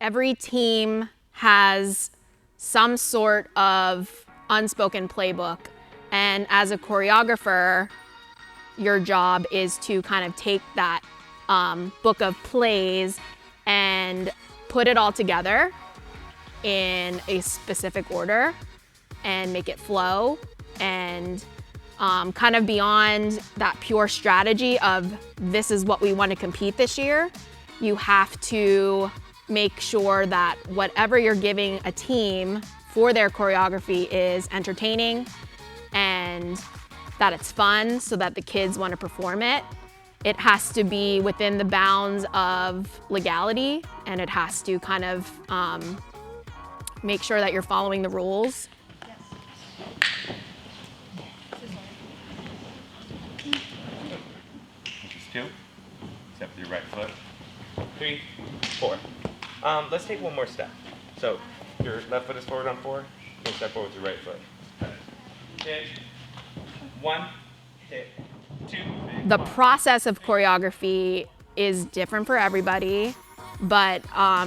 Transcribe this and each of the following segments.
Every team has some sort of unspoken playbook, and as a choreographer, your job is to kind of take that book of plays and put it all together in a specific order and make it flow, and kind of beyond that pure strategy of this is what we want to compete this year, you have to make sure that whatever you're giving a team for their choreography is entertaining and that it's fun so that the kids want to perform it. It has to be within the bounds of legality, and it has to kind of make sure that you're following the rules. Two. Step with your right foot. 3, 4. Let's take one more step. So your left foot is forward on 4. You step forward with your right foot. Hit. 1. Hit. 2. The process of choreography is different for everybody, but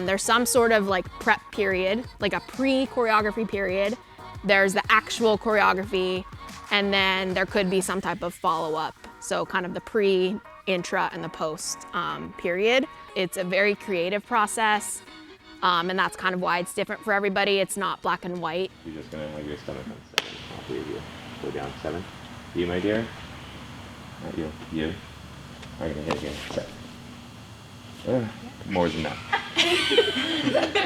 there's some sort of like prep period, like a pre-choreography period. There's the actual choreography, and then there could be some type of follow-up. So kind of the pre, intra, and the post period. It's a very creative process, and that's kind of why it's different for everybody. It's not black and white. You're just gonna have your stomach on 7. All 3 of you. Go down 7. You, my dear. Not you. You are gonna hit again. 7. More than that.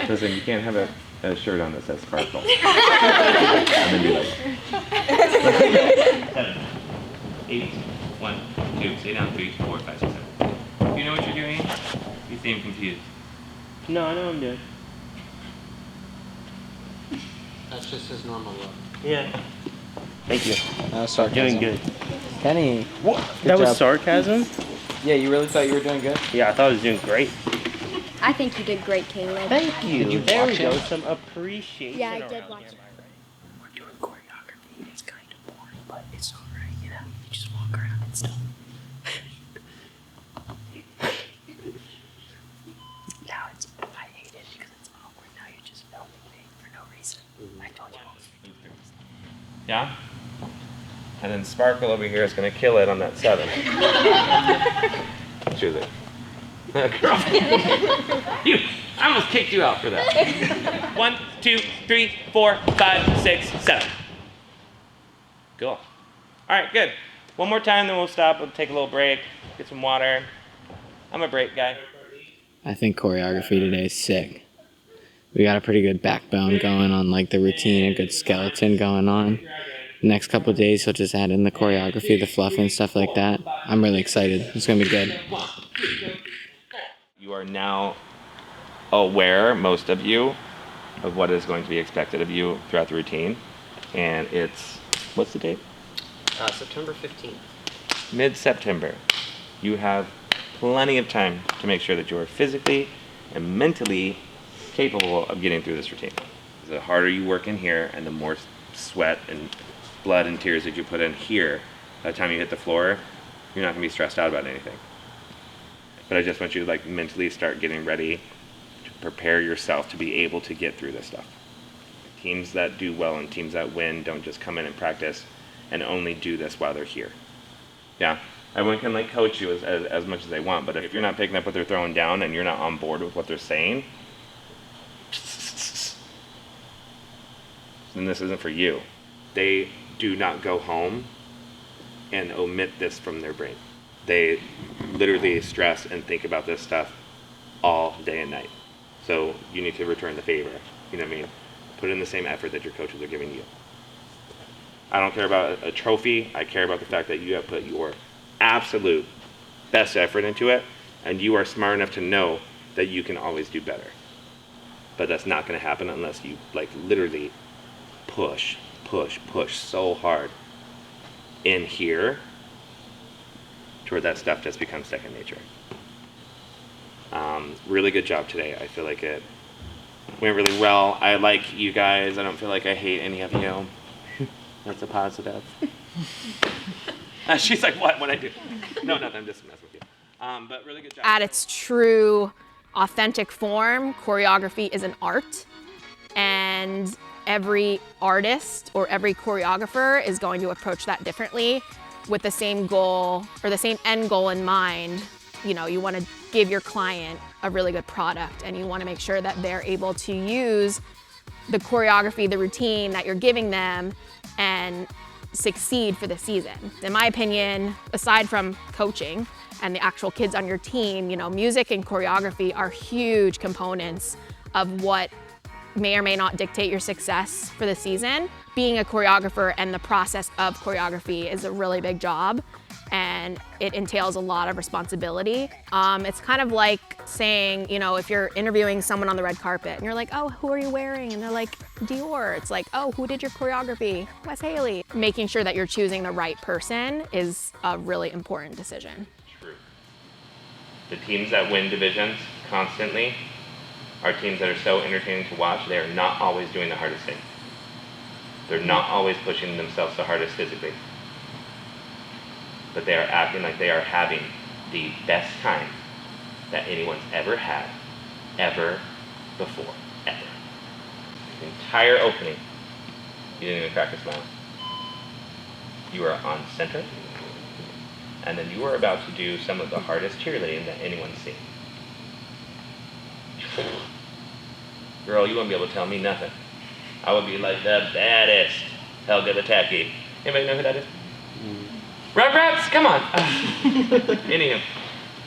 Listen, you can't have a shirt on that says sparkle. And then do like 7, 8, 1, 2. Stay down. 3, 4, 5, 6, 7. Do you know what you're doing? You seem confused. No, I know what I'm doing. That's just his normal look. Yeah. Thank you. You're doing good. Kenny. What? That was sarcasm? Yeah, you really thought you were doing good? Yeah, I thought I was doing great. I think you did great, Caleb. Thank you. Did you There watch we go. it? Some appreciation. Yeah, I did around watch here, it. my friend. We're doing choreography. It's kind of boring, but it's alright, you know? You just walk around and stuff. Now it's, I hate it because it's awkward. Now you're just filming me for no reason. I told you. Yeah? And then Sparkle over here is going to kill it on that 7. Choose it. I almost kicked you out for that. 1, 2, 3, 4, 5, 6, 7. Cool. All right, good. One more time, then we'll stop. We'll take a little break, get some water. I'm a break guy. I think choreography today is sick. We got a pretty good backbone going on, like the routine, a good skeleton going on. Next couple of days, he'll just add in the choreography, the fluff and stuff like that. I'm really excited. It's gonna be good. You are now aware, most of you, of what is going to be expected of you throughout the routine. And it's, what's the date? September 15th. Mid-September. You have plenty of time to make sure that you are physically and mentally capable of getting through this routine. The harder you work in here and the more sweat and blood and tears that you put in here, by the time you hit the floor, you're not gonna be stressed out about anything. But I just want you to like mentally start getting ready to prepare yourself to be able to get through this stuff. Teams that do well and teams that win don't just come in and practice and only do this while they're here. Yeah, everyone can like coach you as much as they want, but if you're not picking up what they're throwing down and you're not on board with what they're saying, then this isn't for you. They do not go home and omit this from their brain. They literally stress and think about this stuff all day and night. So you need to return the favor, you know what I mean? Put in the same effort that your coaches are giving you. I don't care about a trophy, I care about the fact that you have put your absolute best effort into it, and you are smart enough to know that you can always do better. But that's not gonna happen unless you like literally push so hard in here to where that stuff just becomes second nature. Really good job today. I feel like it went really well. I like you guys. I don't feel like I hate any of you. That's a positive. She's like, what? What I do? No, nothing. I'm just messing with you. But really good job. At its true, authentic form, choreography is an art, and every artist or every choreographer is going to approach that differently with the same goal or the same end goal in mind. You know, you want to give your client a really good product, and you want to make sure that they're able to use the choreography, the routine that you're giving them and succeed for the season. In my opinion, aside from coaching and the actual kids on your team, you know, music and choreography are huge components of what may or may not dictate your success for the season. Being a choreographer and the process of choreography is a really big job, and it entails a lot of responsibility. It's kind of like saying, you know, if you're interviewing someone on the red carpet and you're like, oh, who are you wearing? And they're like, Dior. It's like, oh, who did your choreography? Wes Haley. Making sure that you're choosing the right person is a really important decision. True. The teams that win divisions constantly are teams that are so entertaining to watch. They are not always doing the hardest thing. They're not always pushing themselves the hardest physically. But they are acting like they are having the best time that anyone's ever had, ever before, ever. The entire opening, you didn't even crack a smile. You are on center, and then you are about to do some of the hardest cheerleading that anyone's seen. Girl, you won't be able to tell me nothing. I would be like the baddest Helga the Tacky. Anybody know who that is? Rugrats, come on. Anywho,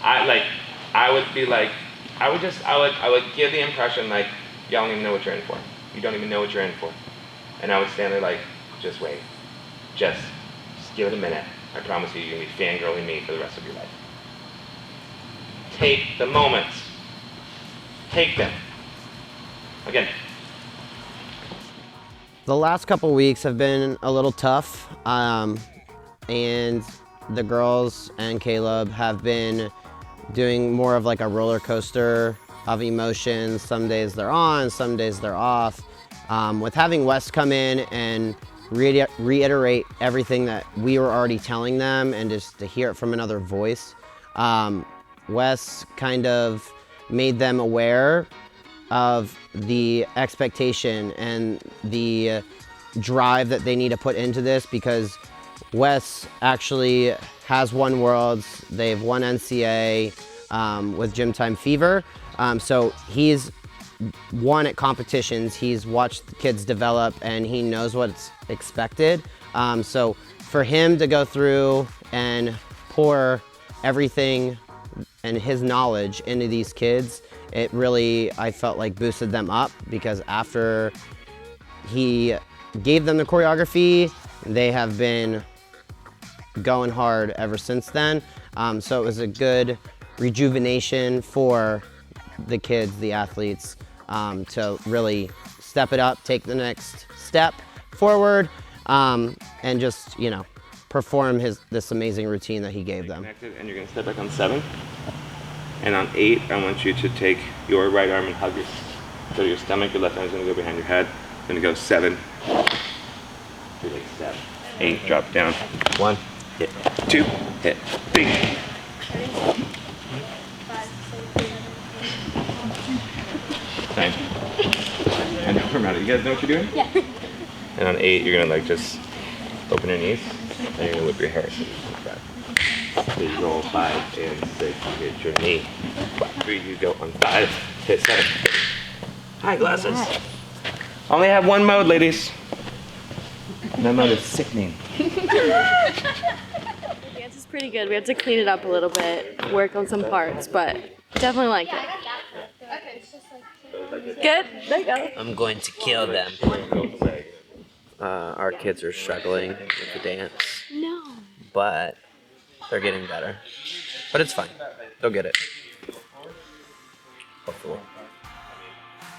I would give the impression like, y'all don't even know what you're in for. You don't even know what you're in for. And I would stand there like, just wait. Just give it a minute. I promise you, you're gonna be fangirling me for the rest of your life. Take the moments. Take them. Again. The last couple weeks have been a little tough, and the girls and Caleb have been doing more of like a roller coaster of emotions. Some days they're on, some days they're off. With having Wes come in and reiterate everything that we were already telling them and just to hear it from another voice, Wes kind of made them aware of the expectation and the drive that they need to put into this, because Wes actually has won Worlds, they've won NCA with Gym Time Fever, so he's won at competitions, he's watched the kids develop, and he knows what's expected. So for him to go through and pour everything and his knowledge into these kids, it really, I felt like, boosted them up, because after he gave them the choreography, they have been going hard ever since then. So it was a good rejuvenation for the kids, the athletes, to really step it up, take the next step forward, and just, you know, perform this amazing routine that he gave them. And you're gonna step back on 7. And on 8, I want you to take your right arm and hug go to your stomach. Your left arm is gonna go behind your head. Gonna go 7. 2 legs, 7. 8, drop down. 1, hit. 2, hit. 3. Nine. I know we're out. You guys know what you're doing? Yeah. And on 8, you're gonna like just open your knees and you're gonna whip your hair. Please roll 5 and 6. You hit your knee. 3, you go on 5. Hit 7. Hi, glasses. Only have one mode, ladies. And that mode is sickening. The dance is pretty good. We have to clean it up a little bit, work on some parts, but definitely like it. Good? There you go. I'm going to kill them. Our kids are struggling with the dance. No. But they're getting better. But it's fine. They'll get it. Hopefully.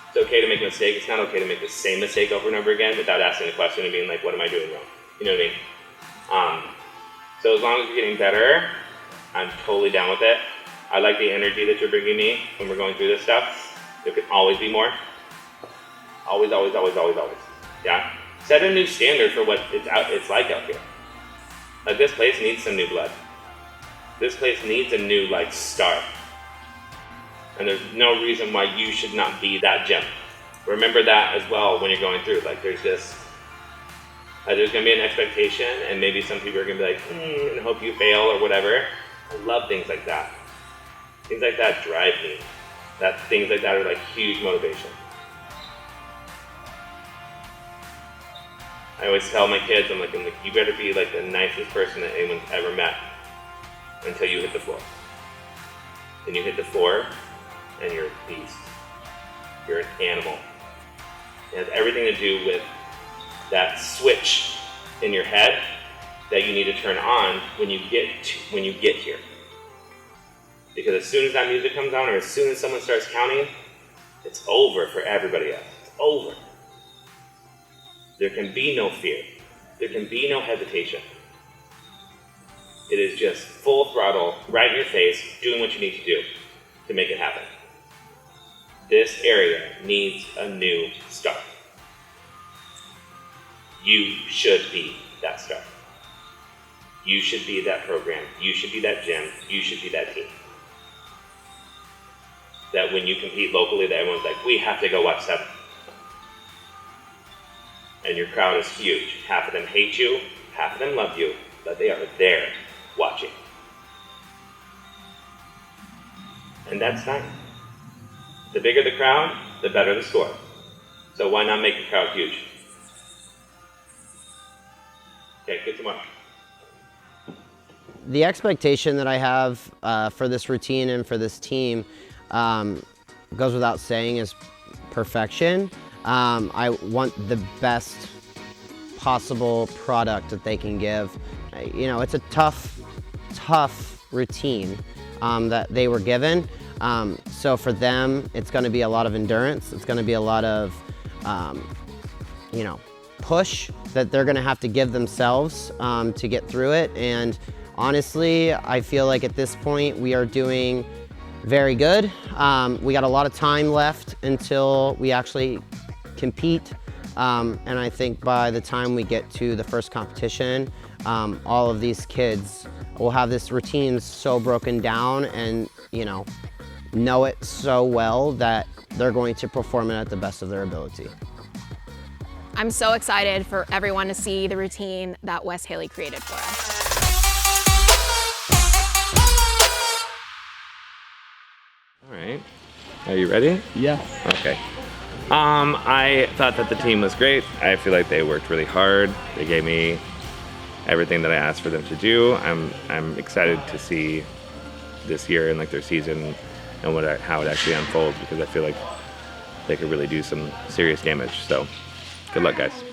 It's okay to make a mistake. It's not okay to make the same mistake over and over again without asking the question and being like, what am I doing wrong? You know what I mean? So as long as you're getting better, I'm totally down with it. I like the energy that you're bringing me when we're going through this stuff. There can always be more. Always, always, always, always, always. Yeah? Set a new standard for what it's like out here. Like, this place needs some new blood. This place needs a new, like, start. And there's no reason why you should not be that gym. Remember that as well when you're going through. Like, there's gonna be an expectation, and maybe some people are gonna be like, and hope you fail or whatever. I love things like that. Things like that drive me. Things like that are like huge motivation. I always tell my kids, I'm like, you better be like the nicest person that anyone's ever met until you hit the floor. Then you hit the floor, and you're a beast. You're an animal. It has everything to do with that switch in your head that you need to turn on when you get here. Because as soon as that music comes on, or as soon as someone starts counting, it's over for everybody else. It's over. There can be no fear. There can be no hesitation. It is just full throttle, right in your face, doing what you need to do to make it happen. This area needs a new start. You should be that start. You should be that program. You should be that gym. You should be that team. That when you compete locally, that everyone's like, we have to go watch 7. And your crowd is huge. Half of them hate you, half of them love you, but they are there watching. And that's fine. The bigger the crowd, the better the score. So why not make the crowd huge? Okay, good tomorrow. The expectation that I have for this routine and for this team goes without saying is perfection. I want the best possible product that they can give. You know, it's a tough routine that they were given. So for them, it's going to be a lot of endurance. It's going to be a lot of, push that they're going to have to give themselves to get through it. And honestly, I feel like at this point we are doing very good. We got a lot of time left until we actually compete. And I think by the time we get to the first competition, all of these kids will have this routine so broken down and, know it so well that they're going to perform it at the best of their ability. I'm so excited for everyone to see the routine that Wes Haley created for us. All right. Are you ready? Yeah. Okay. I thought that the team was great. I feel like they worked really hard. They gave me everything that I asked for them to do. I'm excited to see this year and like their season and how it actually unfolds, because I feel like they could really do some serious damage. So good luck, guys.